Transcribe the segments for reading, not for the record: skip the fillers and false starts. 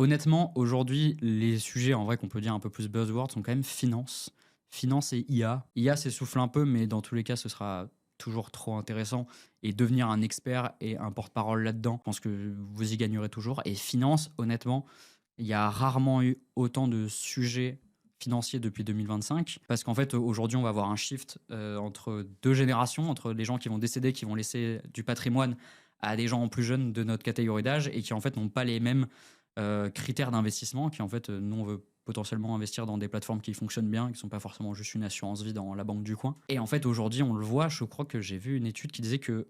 Honnêtement, aujourd'hui, les sujets en vrai qu'on peut dire un peu plus buzzword sont quand même finance. Finance et IA. IA s'essouffle un peu, mais dans tous les cas, ce sera toujours trop intéressant. Et devenir un expert et un porte-parole là-dedans, je pense que vous y gagnerez toujours. Et finance, honnêtement, il y a rarement eu autant de sujets financiers depuis 2025, parce qu'en fait, aujourd'hui, on va avoir un shift entre deux générations, entre les gens qui vont décéder, qui vont laisser du patrimoine à des gens plus jeunes de notre catégorie d'âge et qui en fait n'ont pas les mêmes critères d'investissement, qui en fait, nous, on veut potentiellement investir dans des plateformes qui fonctionnent bien, qui ne sont pas forcément juste une assurance vie dans la banque du coin. Et en fait, aujourd'hui, on le voit, je crois que j'ai vu une étude qui disait que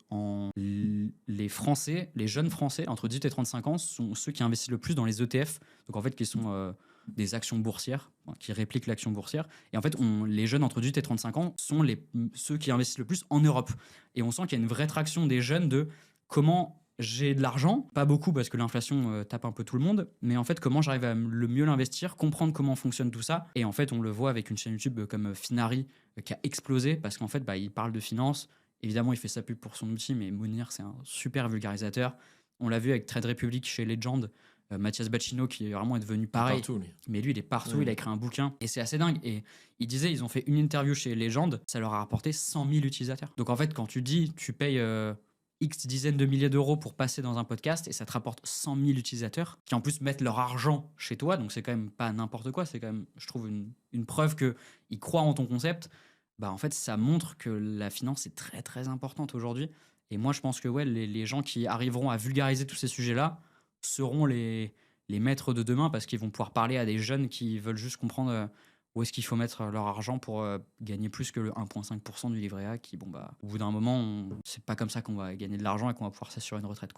les Français, les jeunes Français, entre 18 et 35 ans, sont ceux qui investissent le plus dans les ETF, donc en fait, qui sont des actions boursières, qui répliquent l'action boursière. Et en fait, les jeunes entre 18 et 35 ans sont ceux qui investissent le plus en Europe. Et on sent qu'il y a une vraie traction des jeunes de comment j'ai de l'argent, pas beaucoup parce que l'inflation tape un peu tout le monde, mais en fait comment j'arrive à le mieux l'investir, comprendre comment fonctionne tout ça. Et en fait on le voit avec une chaîne YouTube comme Finari qui a explosé parce qu'en fait il parle de finance. Évidemment il fait sa pub pour son outil, mais Mounir c'est un super vulgarisateur. On l'a vu avec Trade Republic chez Legend, Mathias Bacchino qui est vraiment devenu Il est pareil. partout, lui. Mais lui il est partout, il a écrit un bouquin et c'est assez dingue. Et il disait ils ont fait une interview chez Legend, ça leur a rapporté 100 000 utilisateurs. Donc en fait quand tu dis tu payes X dizaines de milliers d'euros pour passer dans un podcast et ça te rapporte 100 000 utilisateurs qui en plus mettent leur argent chez toi, donc c'est quand même pas n'importe quoi, c'est quand même, je trouve, une preuve qu'ils croient en ton concept. Bah en fait ça montre que la finance est très très importante aujourd'hui. Et moi je pense que ouais, les gens qui arriveront à vulgariser tous ces sujets-là seront les maîtres de demain parce qu'ils vont pouvoir parler à des jeunes qui veulent juste comprendre où est-ce qu'il faut mettre leur argent pour gagner plus que le 1,5% du livret A qui, bon, bah, au bout d'un moment, c'est pas comme ça qu'on va gagner de l'argent et qu'on va pouvoir s'assurer une retraite, quoi.